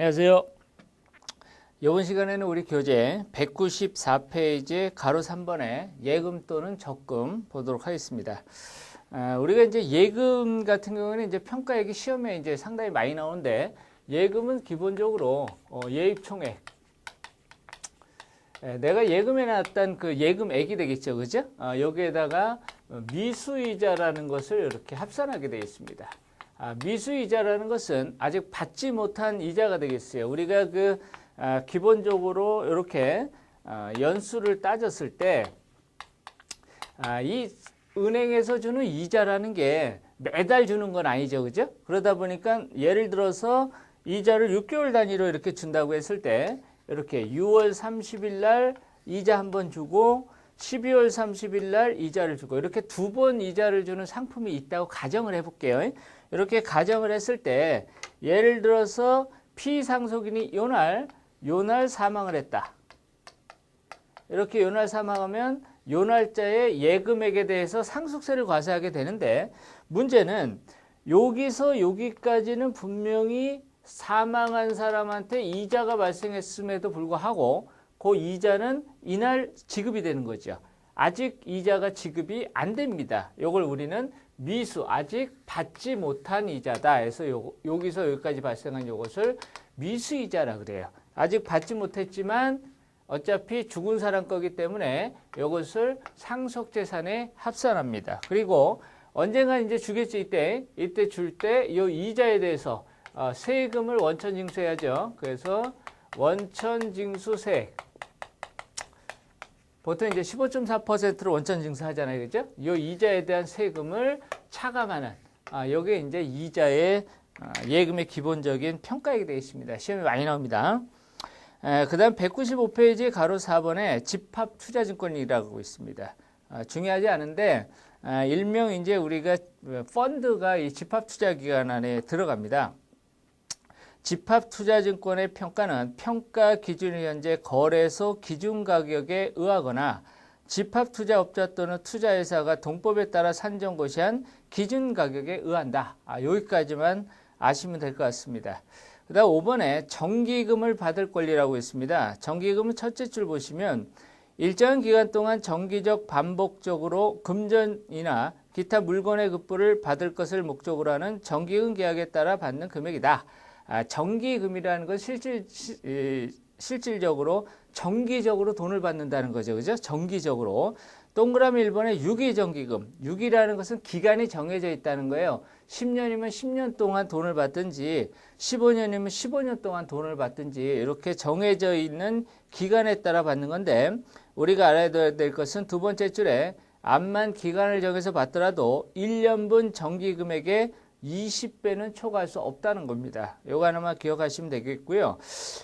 안녕하세요. 이번 시간에는 우리 교재 194페이지 가로 3번에 예금 또는 적금 보도록 하겠습니다. 우리가 이제 예금 같은 경우는 이제 평가액이 시험에 이제 상당히 많이 나오는데, 예금은 기본적으로 예입 총액, 내가 예금에 놨던 그 예금액이 되겠죠, 그죠? 여기에다가 미수이자라는 것을 이렇게 합산하게 되어 있습니다. 미수이자라는 것은 아직 받지 못한 이자가 되겠어요. 우리가 기본적으로 이렇게 연수를 따졌을 때 이 은행에서 주는 이자라는 게 매달 주는 건 아니죠, 그죠? 그러다 보니까 예를 들어서 이자를 6개월 단위로 이렇게 준다고 했을 때 이렇게 6월 30일 날 이자 한 번 주고 12월 30일 날 이자를 주고 이렇게 두 번 이자를 주는 상품이 있다고 가정을 해볼게요. 이렇게 가정을 했을 때 예를 들어서 피상속인이 요날 사망을 했다. 이렇게 요날 사망하면 요 날짜에 예금액에 대해서 상속세를 과세하게 되는데, 문제는 여기서 여기까지는 분명히 사망한 사람한테 이자가 발생했음에도 불구하고 그 이자는 이날 지급이 되는 거죠. 아직 이자가 지급이 안 됩니다. 이걸 우리는 미수, 아직 받지 못한 이자다 해서 여기서 여기까지 발생한 이것을 미수이자라 그래요. 아직 받지 못했지만 어차피 죽은 사람 거기 때문에 이것을 상속재산에 합산합니다. 그리고 언젠가 이제 주겠지, 이때 줄 때 이 이자에 대해서 세금을 원천징수해야죠. 그래서 원천징수세액, 보통 이제 15.4%로 원천징수 하잖아요, 그죠? 이 이자에 대한 세금을 차감하는, 여기에 이제 이자의 예금의 기본적인 평가액이 되어 있습니다. 시험에 많이 나옵니다. 그 다음 195페이지 가로 4번에 집합투자증권이라고 있습니다. 중요하지 않은데, 일명 이제 우리가 펀드가 이 집합투자기관 안에 들어갑니다. 집합투자증권의 평가는 평가 기준이 현재 거래소 기준가격에 의하거나 집합투자업자 또는 투자회사가 동법에 따라 산정고시한 기준가격에 의한다. 여기까지만 아시면 될 것 같습니다. 그 다음 5번에 정기금을 받을 권리라고 있습니다. 정기금은 첫째 줄 보시면 일정한 기간 동안 정기적 반복적으로 금전이나 기타 물건의 급부를 받을 것을 목적으로 하는 정기금 계약에 따라 받는 금액이다. 정기금이라는 건 실질적으로 정기적으로 돈을 받는다는 거죠, 그죠? 정기적으로. 동그라미 1번에 유기정기금. 유기라는 것은 기간이 정해져 있다는 거예요. 10년이면 10년 동안 돈을 받든지 15년이면 15년 동안 돈을 받든지 이렇게 정해져 있는 기간에 따라 받는 건데, 우리가 알아야 될 것은 두 번째 줄에 암만 기간을 정해서 받더라도 1년분 정기금액에 20배는 초과할 수 없다는 겁니다. 요거 하나만 기억하시면 되겠고요.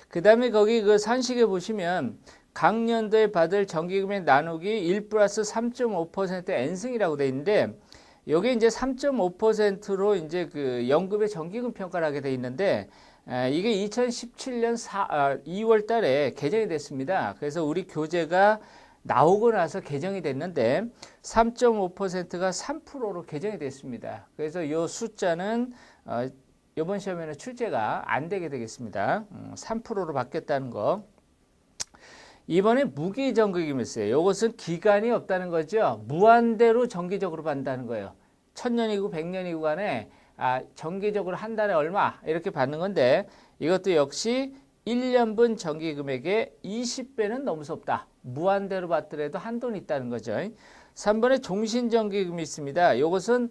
그 다음에 거기 그 산식에 보시면 각 년도에 받을 정기금액 나누기 1 플러스 3.5% N승이라고 돼 있는데, 요게 이제 3.5%로 이제 그 연금의 정기금 평가를 하게 돼 있는데, 이게 2017년 2월 달에 개정이 됐습니다. 그래서 우리 교재가 나오고 나서 개정이 됐는데 3.5%가 3%로 개정이 됐습니다. 그래서 이 숫자는 이번 시험에는 출제가 안 되게 되겠습니다. 3%로 바뀌었다는 거. 이번에 무기정기금이 있어요. 이것은 기간이 없다는 거죠. 무한대로 정기적으로 받는다는 거예요. 1000년이고 100년이고 간에 정기적으로 한 달에 얼마 이렇게 받는 건데, 이것도 역시 1년분 정기금액의 20배는 넘을 수 없다. 무한대로 받더라도 한도는 있다는 거죠. 3번에 종신정기금이 있습니다. 이것은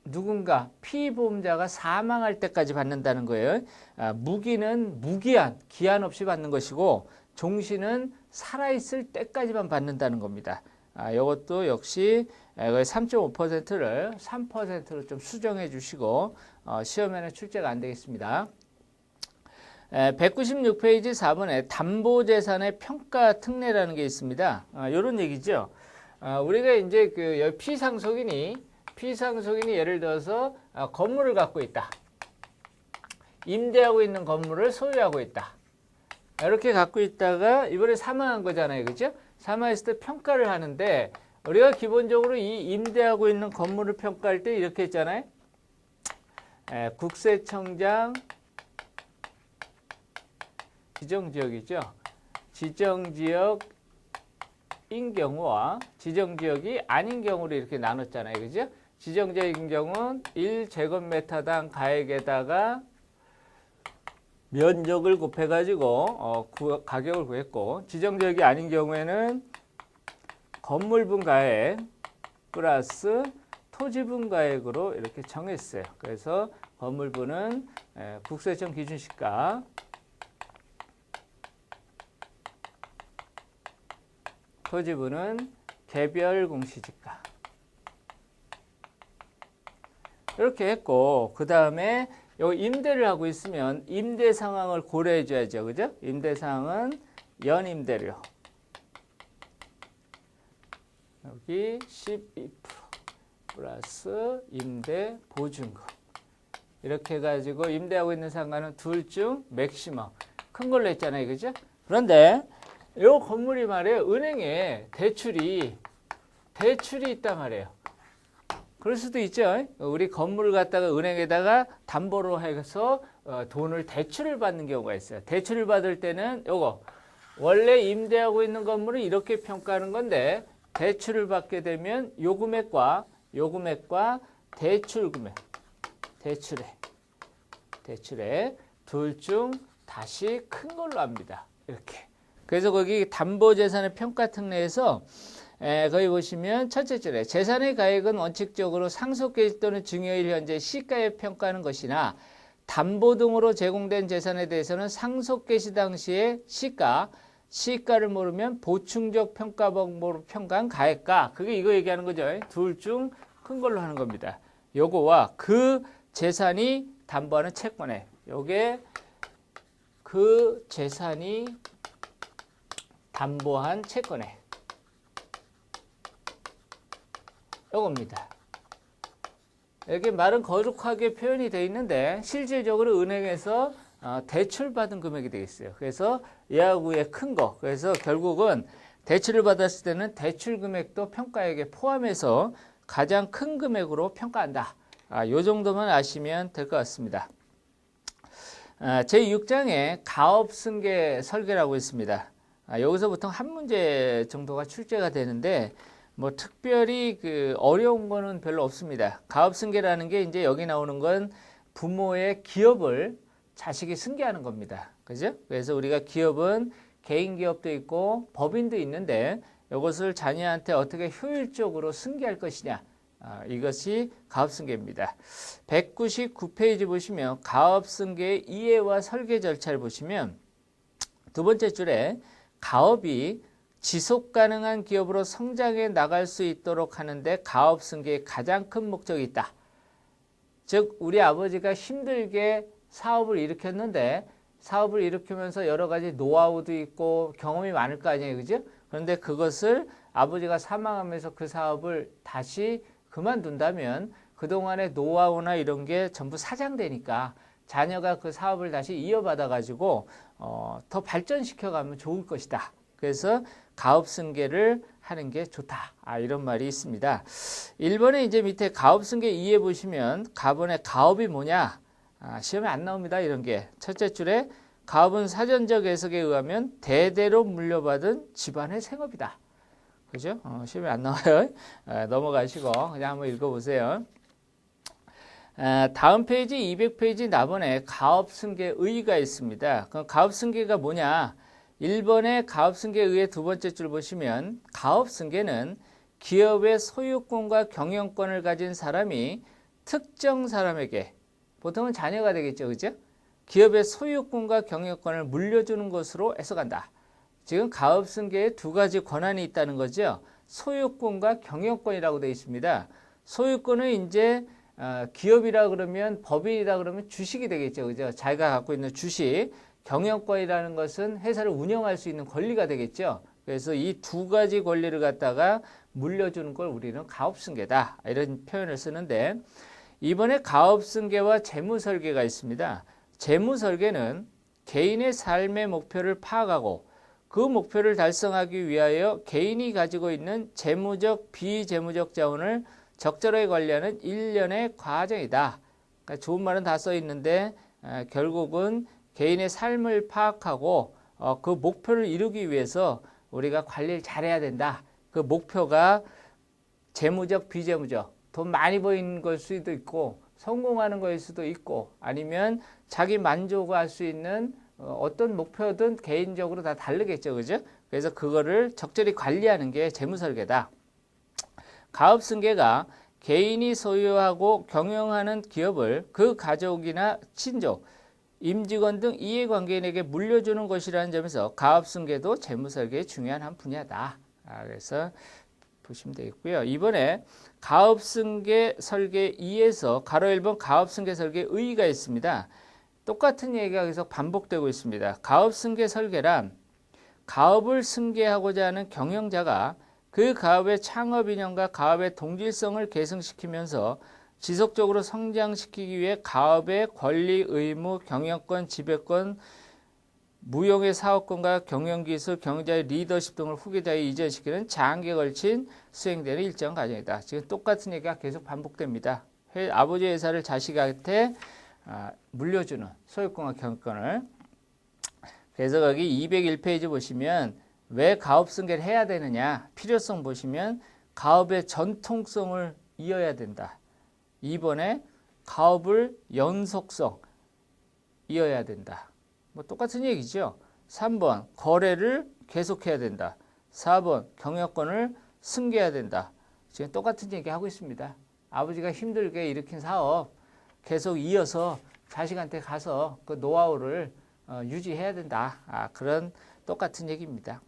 누군가 피보험자가 사망할 때까지 받는다는 거예요. 무기는 무기한, 기한 없이 받는 것이고, 종신은 살아있을 때까지만 받는다는 겁니다. 이것도 역시 3.5%를 3%로 좀 수정해 주시고 시험에는 출제가 안 되겠습니다. 196페이지 4번에 담보재산의 평가 특례라는 게 있습니다. 이런 얘기죠. 우리가 이제 그 피상속인이 예를 들어서 건물을 갖고 있다. 임대하고 있는 건물을 소유하고 있다. 이렇게 갖고 있다가 이번에 사망한 거잖아요, 그죠? 사망했을 때 평가를 하는데, 우리가 기본적으로 이 임대하고 있는 건물을 평가할 때 이렇게 했잖아요. 국세청장 지정지역이죠. 지정지역인 경우와 지정지역이 아닌 경우로 이렇게 나눴잖아요. 그죠? 지정지역인 경우는 1제곱미터당 가액에다가 면적을 곱해가지고 가격을 구했고, 지정지역이 아닌 경우에는 건물분 가액 플러스 토지분 가액으로 이렇게 정했어요. 그래서 건물분은 국세청 기준시가, 토지분은 개별 공시지가 이렇게 했고, 그 다음에 요 임대를 하고 있으면 임대 상황을 고려해 줘야죠. 그죠? 임대 상황은 연임대료. 여기 12% 플러스 임대 보증금. 이렇게 해가지고 임대하고 있는 상가는 둘 중 맥시멈. 큰 걸로 했잖아요. 그죠? 그런데 요 건물이 말이에요. 은행에 대출이 있단 말이에요. 그럴 수도 있죠. 우리 건물을 갖다가 은행에다가 담보로 해서 돈을 대출을 받는 경우가 있어요. 대출을 받을 때는 요거 원래 임대하고 있는 건물을 이렇게 평가하는 건데, 대출을 받게 되면 요 금액과 대출 금액, 대출에 둘 중 다시 큰 걸로 합니다. 이렇게. 그래서 거기 담보재산의 평가 특례에서 거기 보시면 첫째 줄에 재산의 가액은 원칙적으로 상속계시 또는 증여일 현재 시가에 평가하는 것이나, 담보 등으로 제공된 재산에 대해서는 상속계시 당시의 시가를 모르면 보충적 평가 방법으로 평가한 가액가, 그게 이거 얘기하는 거죠. 둘 중 큰 걸로 하는 겁니다. 요거와 그 재산이 담보하는 채권액, 요게 그 재산이 담보한 채권액, 요겁니다. 여기 말은 거룩하게 표현이 되어 있는데 실질적으로 은행에서 대출받은 금액이 되겠어요. 그래서 얘하고의 큰 거. 그래서 결국은 대출을 받았을 때는 대출 금액도 평가액에 포함해서 가장 큰 금액으로 평가한다. 요 정도만 아시면 될 것 같습니다. 제6장에 가업승계 설계라고 있습니다. 여기서 보통 한 문제 정도가 출제가 되는데 뭐 특별히 어려운 거는 별로 없습니다. 가업승계라는 게 이제 여기 나오는 건 부모의 기업을 자식이 승계하는 겁니다. 그죠? 그래서 우리가 기업은 개인 기업도 있고 법인도 있는데 이것을 자녀한테 어떻게 효율적으로 승계할 것이냐, 이것이 가업승계입니다. 199페이지 보시면 가업승계의 이해와 설계 절차를 보시면 두 번째 줄에 가업이 지속 가능한 기업으로 성장해 나갈 수 있도록 하는데 가업승계의 가장 큰 목적이 있다. 즉 우리 아버지가 힘들게 사업을 일으켰는데 사업을 일으키면서 여러 가지 노하우도 있고 경험이 많을 거 아니에요. 그죠? 그런데 그것을 아버지가 사망하면서 그 사업을 다시 그만둔다면 그동안의 노하우나 이런 게 전부 사장되니까 자녀가 그 사업을 다시 이어받아 가지고 더 발전시켜 가면 좋을 것이다. 그래서 가업승계를 하는 게 좋다. 이런 말이 있습니다. 1번에 이제 밑에 가업승계 이해 보시면 가번의 가업이 뭐냐? 시험에 안 나옵니다. 이런 게. 첫째 줄에 가업은 사전적 해석에 의하면 대대로 물려받은 집안의 생업이다. 그죠? 시험에 안 나와요. 넘어가시고 그냥 한번 읽어보세요. 다음 페이지 200페이지 나번에 가업승계의가 있습니다. 그럼 가업승계가 뭐냐? 1번의 가업승계의의 두 번째 줄 보시면 가업승계는 기업의 소유권과 경영권을 가진 사람이 특정 사람에게, 보통은 자녀가 되겠죠. 그죠? 기업의 소유권과 경영권을 물려주는 것으로 해석한다. 지금 가업승계에 두 가지 권한이 있다는 거죠. 소유권과 경영권이라고 되어 있습니다. 소유권은 이제 기업이라 그러면 법인이라 그러면 주식이 되겠죠. 그죠? 자기가 갖고 있는 주식. 경영권이라는 것은 회사를 운영할 수 있는 권리가 되겠죠. 그래서 이 두 가지 권리를 갖다가 물려주는 걸 우리는 가업승계다. 이런 표현을 쓰는데 이번에 가업승계와 재무설계가 있습니다. 재무설계는 개인의 삶의 목표를 파악하고 그 목표를 달성하기 위하여 개인이 가지고 있는 재무적, 비재무적 자원을 적절하게 관리하는 일련의 과정이다. 그러니까 좋은 말은 다 써 있는데 결국은 개인의 삶을 파악하고 그 목표를 이루기 위해서 우리가 관리를 잘해야 된다. 그 목표가 재무적, 비재무적, 돈 많이 버는 걸 수도 있고 성공하는 거일 수도 있고 아니면 자기 만족할 수 있는 어떤 목표든 개인적으로 다 다르겠죠. 그죠? 그래서 그거를 적절히 관리하는 게 재무설계다. 가업승계가 개인이 소유하고 경영하는 기업을 그 가족이나 친족, 임직원 등 이해관계인에게 물려주는 것이라는 점에서 가업승계도 재무설계의 중요한 한 분야다. 그래서 보시면 되겠고요. 이번에 가업승계 설계 2에서 가로 1번 가업승계 설계 의의가 있습니다. 똑같은 얘기가 계속 반복되고 있습니다. 가업승계 설계란 가업을 승계하고자 하는 경영자가 그 가업의 창업 이념과 가업의 동질성을 계승시키면서 지속적으로 성장시키기 위해 가업의 권리, 의무, 경영권, 지배권, 무용의 사업권과 경영기술, 경영자의 리더십 등을 후계자에 이전시키는 장기에 걸친 수행되는 일정 과정이다. 지금 똑같은 얘기가 계속 반복됩니다. 아버지의 회사를 자식한테 물려주는 소유권과 경영권을. 그래서 거기 201페이지 보시면 왜 가업 승계를 해야 되느냐 필요성 보시면 가업의 전통성을 이어야 된다. 2번에 가업을 연속성 이어야 된다. 뭐 똑같은 얘기죠. 3번 거래를 계속해야 된다. 4번 경영권을 승계해야 된다. 지금 똑같은 얘기 하고 있습니다. 아버지가 힘들게 일으킨 사업 계속 이어서 자식한테 가서 그 노하우를 유지해야 된다. 그런 똑같은 얘기입니다.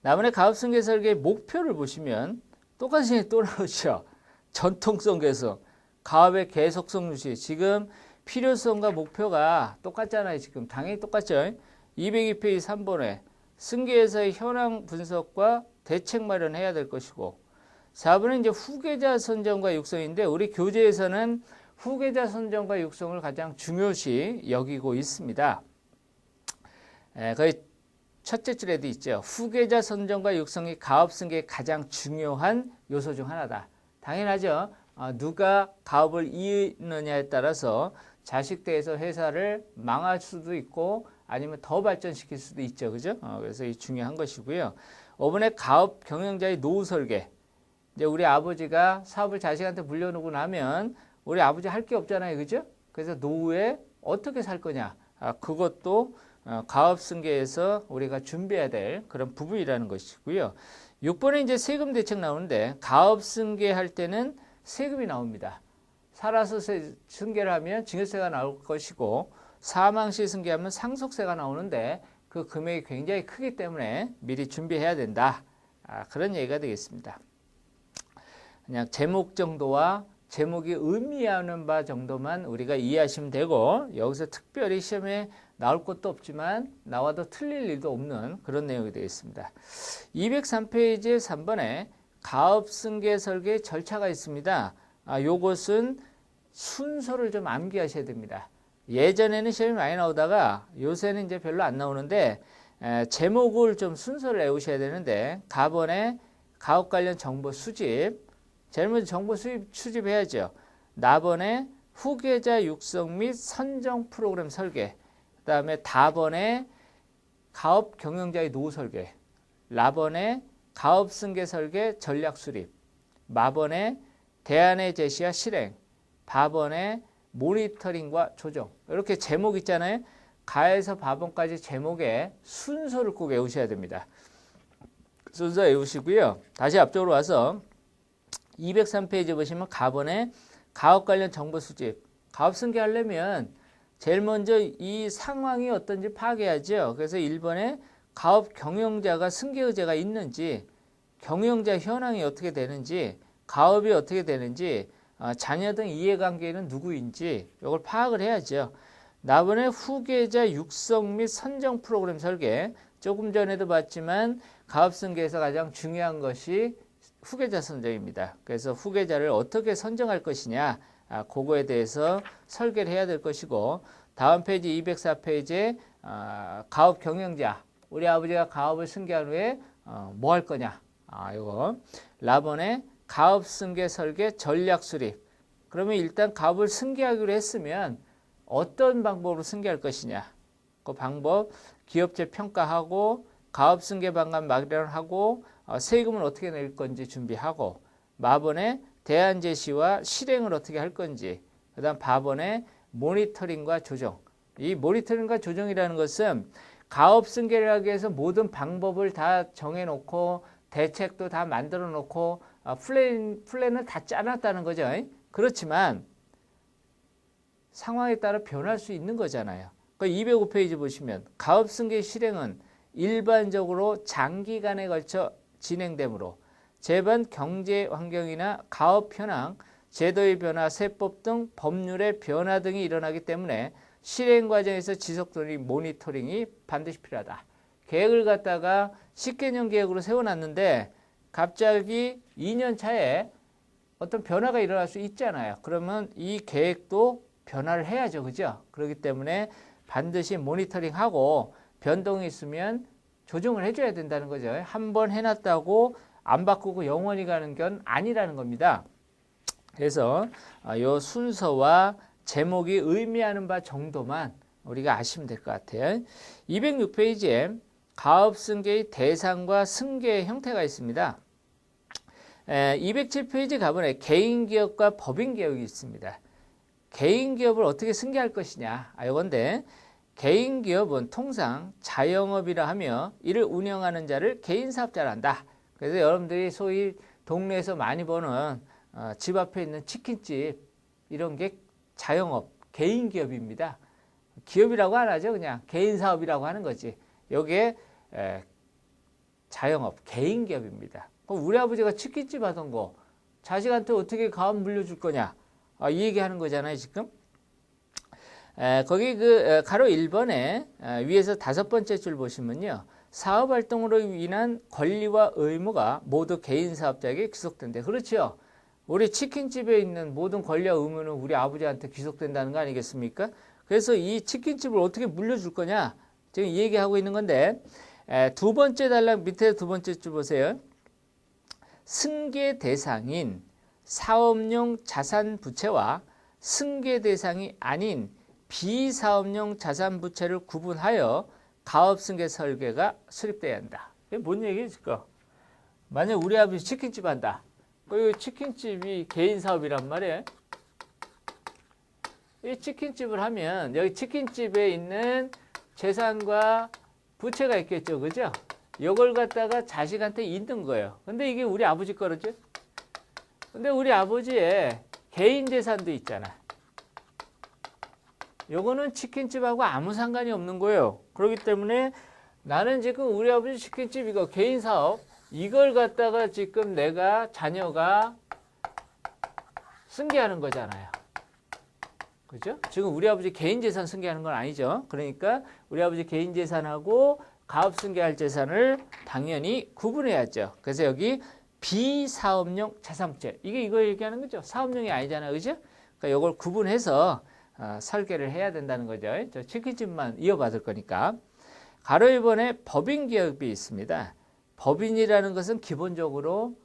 나머지 가업승계 설계의 목표를 보시면 똑같이 또 나오죠. 전통성 개선, 가업의 계속성 유지. 지금 필요성과 목표가 똑같잖아요. 지금 당연히 똑같죠. 202페이지 3번에 승계에서의 현황 분석과 대책 마련해야 될 것이고 4번은 이제 후계자 선정과 육성인데 우리 교재에서는 후계자 선정과 육성을 가장 중요시 여기고 있습니다. 거의 첫째 줄에도 있죠. 후계자 선정과 육성이 가업 승계의 가장 중요한 요소 중 하나다. 당연하죠. 누가 가업을 이으느냐에 따라서 자식대에서 회사를 망할 수도 있고 아니면 더 발전시킬 수도 있죠. 그죠? 그래서 이 중요한 것이고요. 5번에 가업 경영자의 노후 설계. 이제 우리 아버지가 사업을 자식한테 물려놓고 나면 우리 아버지 할 게 없잖아요. 그죠? 그래서 노후에 어떻게 살 거냐. 그것도 가업 승계에서 우리가 준비해야 될 그런 부분이라는 것이고요. 6번에 이제 세금 대책 나오는데 가업 승계할 때는 세금이 나옵니다. 살아서 승계를 하면 증여세가 나올 것이고 사망 시 승계하면 상속세가 나오는데 그 금액이 굉장히 크기 때문에 미리 준비해야 된다. 그런 얘기가 되겠습니다. 그냥 제목 정도와 제목이 의미하는 바 정도만 우리가 이해하시면 되고 여기서 특별히 시험에 나올 것도 없지만 나와도 틀릴 일도 없는 그런 내용이 되어 있습니다. 203페이지 3번에 가업 승계 설계 절차가 있습니다. 요것은 순서를 좀 암기하셔야 됩니다. 예전에는 시험이 많이 나오다가 요새는 이제 별로 안 나오는데 제목을 좀 순서를 외우셔야 되는데 가번에 가업 관련 정보 수집, 제일 먼저 정보 수집해야죠. 나번에 후계자 육성 및 선정 프로그램 설계, 그 다음에 다번에 가업 경영자의 노후 설계, 라번에 가업 승계 설계 전략 수립, 마번에 대안의 제시와 실행, 바번에 모니터링과 조정. 이렇게 제목 있잖아요. 가에서 바번까지 제목에 순서를 꼭 외우셔야 됩니다. 순서 외우시고요. 다시 앞쪽으로 와서 203페이지 보시면 가번에 가업 관련 정보 수집. 가업 승계하려면 제일 먼저 이 상황이 어떤지 파악해야죠. 그래서 1번에 가업 경영자가 승계 의제가 있는지, 경영자 현황이 어떻게 되는지, 가업이 어떻게 되는지, 자녀 등 이해관계는 누구인지 이걸 파악을 해야죠. 나번에 후계자 육성 및 선정 프로그램 설계. 조금 전에도 봤지만 가업 승계에서 가장 중요한 것이 후계자 선정입니다. 그래서 후계자를 어떻게 선정할 것이냐, 그거에 대해서 설계를 해야 될 것이고, 다음 페이지 204페이지에 가업 경영자, 우리 아버지가 가업을 승계한 후에 뭐 할 거냐, 이거 라번에 가업 승계 설계 전략 수립. 그러면 일단 가업을 승계하기로 했으면 어떤 방법으로 승계할 것이냐. 그 방법 기업체 평가하고 가업승계 방안 마련하고 세금을 어떻게 낼 건지 준비하고 마번의 대안 제시와 실행을 어떻게 할 건지 그 다음 바번의 모니터링과 조정. 이 모니터링과 조정이라는 것은 가업승계를 하기 위해서 모든 방법을 다 정해놓고 대책도 다 만들어 놓고 플랜을 다 짜놨다는 거죠. 그렇지만 상황에 따라 변할 수 있는 거잖아요. 205페이지 보시면 가업승계 실행은 일반적으로 장기간에 걸쳐 진행되므로 재반 경제 환경이나 가업 현황, 제도의 변화, 세법 등 법률의 변화 등이 일어나기 때문에 실행 과정에서 지속적인 모니터링이 반드시 필요하다. 계획을 갖다가 10개년 계획으로 세워놨는데 갑자기 2년 차에 어떤 변화가 일어날 수 있잖아요. 그러면 이 계획도 변화를 해야죠. 그죠? 그렇기 때문에 반드시 모니터링하고 변동이 있으면 조정을 해줘야 된다는 거죠. 한번 해놨다고 안 바꾸고 영원히 가는 건 아니라는 겁니다. 그래서 이 순서와 제목이 의미하는 바 정도만 우리가 아시면 될 것 같아요. 206페이지에 가업승계의 대상과 승계의 형태가 있습니다. 207페이지 가보면 개인기업과 법인기업이 있습니다. 개인기업을 어떻게 승계할 것이냐. 이건데 개인기업은 통상 자영업이라 하며 이를 운영하는 자를 개인사업자라 한다. 그래서 여러분들이 소위 동네에서 많이 보는 집 앞에 있는 치킨집 이런 게 자영업, 개인기업입니다. 기업이라고 안 하죠. 그냥 개인사업이라고 하는 거지. 여기에 자영업, 개인기업입니다. 그럼 우리 아버지가 치킨집 하던 거 자식한테 어떻게 가업 물려줄 거냐. 이 얘기하는 거잖아요. 지금. 거기 그 가로 1번에 위에서 5번째 줄 보시면요. 사업활동으로 인한 권리와 의무가 모두 개인사업자에게 귀속된대. 그렇죠. 우리 치킨집에 있는 모든 권리와 의무는 우리 아버지한테 귀속된다는 거 아니겠습니까? 그래서 이 치킨집을 어떻게 물려줄 거냐. 지금 이 얘기하고 있는 건데 두 번째 단락 밑에 두 번째 줄 보세요. 승계 대상인 사업용 자산 부채와 승계 대상이 아닌 비사업용 자산 부채를 구분하여 가업승계 설계가 수립돼야 한다. 이게 뭔 얘기일까? 만약 우리 아버지 치킨집 한다. 이 치킨집이 개인 사업이란 말이에요. 이 치킨집을 하면 여기 치킨집에 있는 재산과 부채가 있겠죠. 그죠? 이걸 갖다가 자식한테 있는 거예요. 근데 이게 우리 아버지 거죠. 근데 우리 아버지의 개인 재산도 있잖아. 요거는 치킨집하고 아무 상관이 없는 거예요. 그렇기 때문에 나는 지금 우리 아버지 치킨집 이거 개인 사업 이걸 갖다가 지금 내가 자녀가 승계하는 거잖아요. 그죠? 지금 우리 아버지 개인 재산 승계하는 건 아니죠. 그러니까 우리 아버지 개인 재산하고 가업 승계할 재산을 당연히 구분해야죠. 그래서 여기 비사업용 자산부채 이거 얘기하는 거죠. 사업용이 아니잖아요. 그죠? 그러니까 이걸 구분해서 설계를 해야 된다는 거죠. 저 치킨집만 이어받을 거니까. 가로 1번에 법인기업이 있습니다. 법인이라는 것은 기본적으로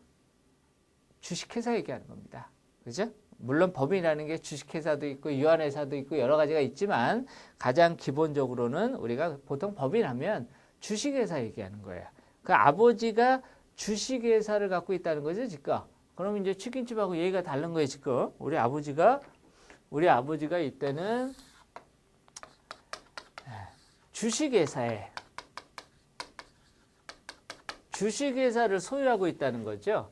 주식회사 얘기하는 겁니다. 그죠? 물론 법인이라는 게 주식회사도 있고 유한회사도 있고 여러 가지가 있지만 가장 기본적으로는 우리가 보통 법인하면 주식회사 얘기하는 거예요. 그 아버지가 주식회사를 갖고 있다는 거죠, 지금. 그럼 이제 치킨집하고 얘기가 다른 거예요, 지금. 우리 아버지가 이때는 주식회사를 소유하고 있다는 거죠.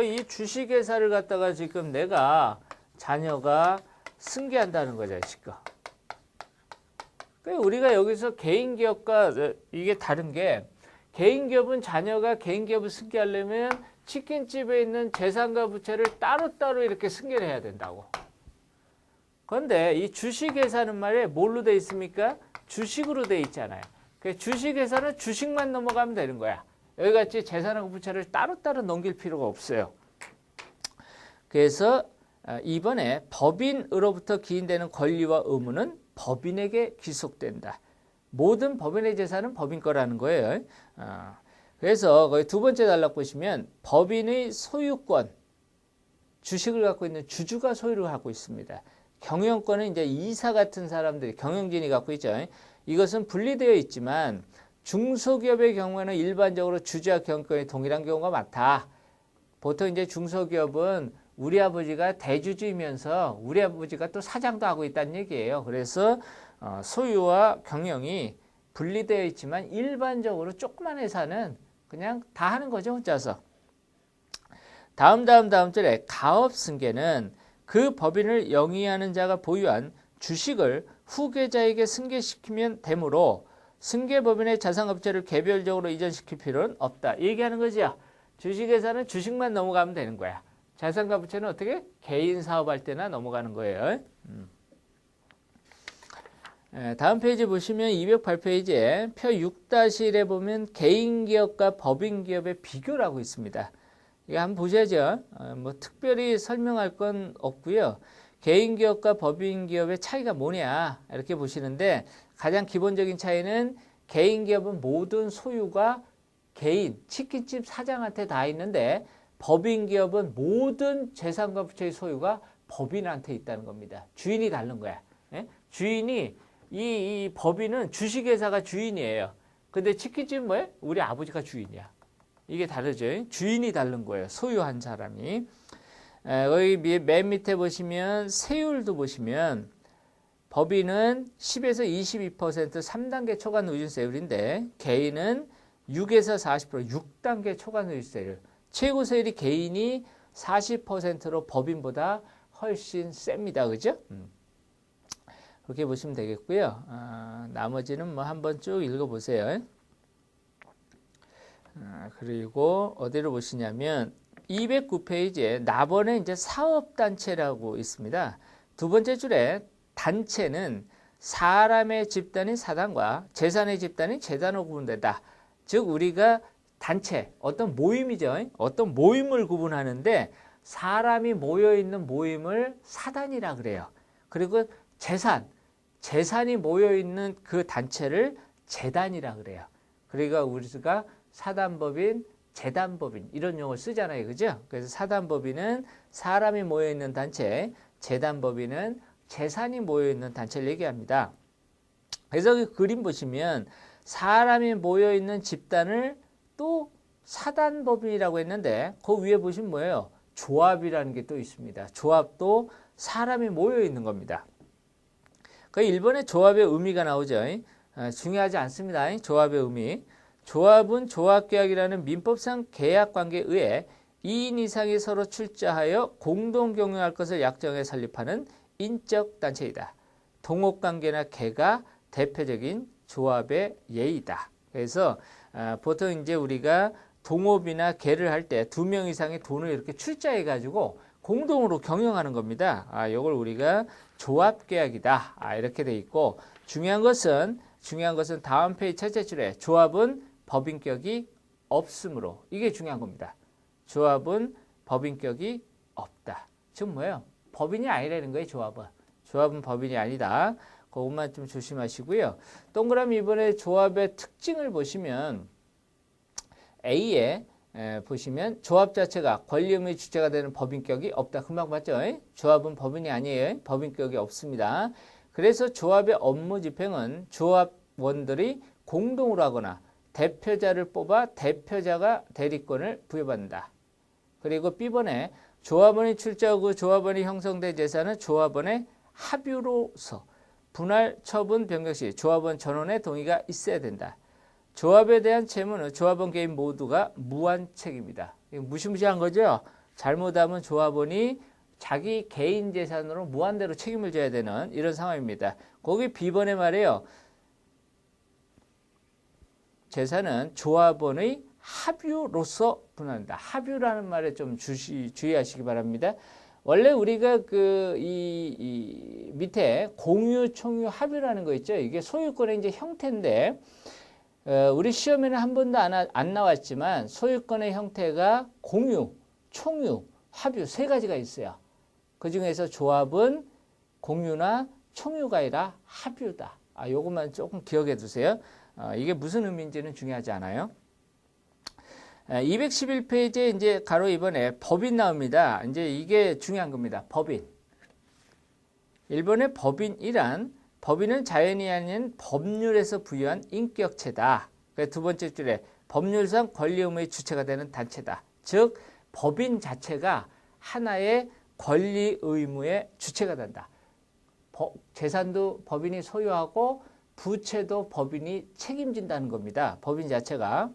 이 주식회사를 갖다가 지금 내가 자녀가 승계한다는 거죠, 지금. 우리가 여기서 개인기업과 이게 다른 게 개인기업은 자녀가 개인기업을 승계하려면 치킨집에 있는 재산과 부채를 따로따로 이렇게 승계를 해야 된다고. 그런데 이 주식회사는 말이에요. 뭘로 돼 있습니까? 주식으로 돼 있잖아요. 주식회사는 주식만 넘어가면 되는 거야. 여기같이 재산하고 부채를 따로따로 넘길 필요가 없어요. 그래서 이번에 법인으로부터 기인되는 권리와 의무는 법인에게 귀속된다. 모든 법인의 재산은 법인 거라는 거예요. 그래서 거기 두 번째 단락 보시면 법인의 소유권, 주식을 갖고 있는 주주가 소유를 하고 있습니다. 경영권은 이제 이사 같은 사람들이 경영진이 갖고 있죠. 이것은 분리되어 있지만 중소기업의 경우에는 일반적으로 주주와 경영권이 동일한 경우가 많다. 보통 이제 중소기업은 우리 아버지가 대주주이면서 우리 아버지가 또 사장도 하고 있다는 얘기예요. 그래서 소유와 경영이 분리되어 있지만 일반적으로 조그만 회사는 그냥 다 하는 거죠, 혼자서. 다음 절에 가업승계는 그 법인을 영위하는 자가 보유한 주식을 후계자에게 승계시키면 되므로 승계법인의 자산가치를 개별적으로 이전시킬 필요는 없다. 얘기하는 거죠. 주식회사는 주식만 넘어가면 되는 거야. 자산가부채는 어떻게? 개인 사업할 때나 넘어가는 거예요. 다음 페이지 보시면 208페이지에 표 6-1에 보면 개인기업과 법인기업의 비교라고 있습니다. 이거 한번 보셔야죠. 뭐 특별히 설명할 건 없고요. 개인기업과 법인기업의 차이가 뭐냐 이렇게 보시는데 가장 기본적인 차이는 개인기업은 모든 소유가 개인, 치킨집 사장한테 다 있는데 법인기업은 모든 재산과 부채의 소유가 법인한테 있다는 겁니다. 주인이 다른 거야. 예? 주인이 이 법인은 주식회사가 주인이에요. 근데 치킨집은 뭐예요? 우리 아버지가 주인이야. 이게 다르죠. 주인이 다른 거예요. 소유한 사람이. 여기 맨 밑에 보시면 세율도 보시면 법인은 10에서 22% 3단계 초과 누진세율인데 개인은 6에서 40% 6단계 초과 누진세율. 최고 세율이 개인이 40%로 법인보다 훨씬 셉니다. 그죠? 그렇게 보시면 되겠고요. 나머지는 뭐 한번 쭉 읽어보세요. 그리고 어디로 보시냐면 209페이지에 나번에 이제 사업단체라고 있습니다. 두 번째 줄에 단체는 사람의 집단인 사단과 재산의 집단인 재단으로 구분된다. 즉 우리가 단체, 어떤 모임이죠. 어떤 모임을 구분하는데 사람이 모여있는 모임을 사단이라 그래요. 그리고 재산이 모여있는 그 단체를 재단이라 그래요. 그러니까 우리가 사단법인, 재단법인 이런 용어를 쓰잖아요. 그죠? 그래서 사단법인은 사람이 모여있는 단체, 재단법인은 재산이 모여있는 단체를 얘기합니다. 그래서 그 그림 보시면 사람이 모여있는 집단을 또 사단법인이라고 했는데 그 위에 보시면 뭐예요? 조합이라는 게 또 있습니다. 조합도 사람이 모여있는 겁니다. 그 1번에 조합의 의미가 나오죠. 중요하지 않습니다. 조합의 의미. 조합은 조합계약이라는 민법상 계약관계에 의해 2인 이상이 서로 출자하여 공동 경영할 것을 약정해 설립하는 인적 단체이다. 동업관계나 계가 대표적인 조합의 예이다. 그래서 보통 이제 우리가 동업이나 계를 할 때 2명 이상의 돈을 이렇게 출자해 가지고 공동으로 경영하는 겁니다. 이걸 우리가 조합계약이다. 이렇게 돼 있고 중요한 것은 다음 페이지 첫째 줄에 조합은 법인격이 없으므로 이게 중요한 겁니다. 조합은 법인격이 없다. 즉 뭐예요? 법인이 아니라는 거예요. 조합은 법인이 아니다. 그것만 좀 조심하시고요. 동그라미 이번에 조합의 특징을 보시면 A에 보시면 조합 자체가 권리 의무의 주체가 되는 법인격이 없다. 금방 봤죠? 조합은 법인이 아니에요. 법인격이 없습니다. 그래서 조합의 업무 집행은 조합원들이 공동으로 하거나 대표자를 뽑아 대표자가 대리권을 부여받는다. 그리고 B번에 조합원이 출자하고 조합원이 형성된 재산은 조합원의 합의로서 분할, 처분, 변경 시 조합원 전원의 동의가 있어야 된다. 조합에 대한 채무는 조합원 개인 모두가 무한 책임이다. 무시무시한 거죠. 잘못하면 조합원이 자기 개인 재산으로 무한대로 책임을 져야 되는 이런 상황입니다. 거기 B번에 말이에요. 재산은 조합원의 합유로서 분할한다. 합유라는 말에 좀 주의하시기 바랍니다. 원래 우리가 이 밑에 공유, 총유, 합유라는 거 있죠. 이게 소유권의 이제 형태인데, 우리 시험에는 한 번도 안 나왔지만 소유권의 형태가 공유, 총유, 합유 세 가지가 있어요. 그 중에서 조합은 공유나 총유가 아니라 합유다. 요것만 조금 기억해 두세요. 이게 무슨 의미인지는 중요하지 않아요. 211페이지에 이제 가로 2번에 법인 나옵니다. 이제 이게 중요한 겁니다. 법인. 1번의 법인이란 법인은 자연이 아닌 법률에서 부여한 인격체다. 두 번째 줄에 법률상 권리 의무의 주체가 되는 단체다. 즉 법인 자체가 하나의 권리 의무의 주체가 된다. 재산도 법인이 소유하고 부채도 법인이 책임진다는 겁니다. 법인 자체가.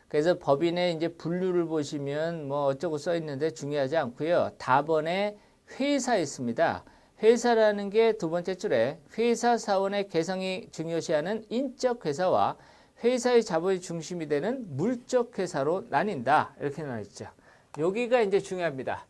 그래서 법인의 이제 분류를 보시면 뭐 어쩌고 써 있는데 중요하지 않고요. 답번에 회사 있습니다. 회사라는 게 두 번째 줄에 회사 사원의 개성이 중요시하는 인적 회사와 회사의 자본이 중심이 되는 물적 회사로 나뉜다. 이렇게 나와 있죠. 여기가 이제 중요합니다.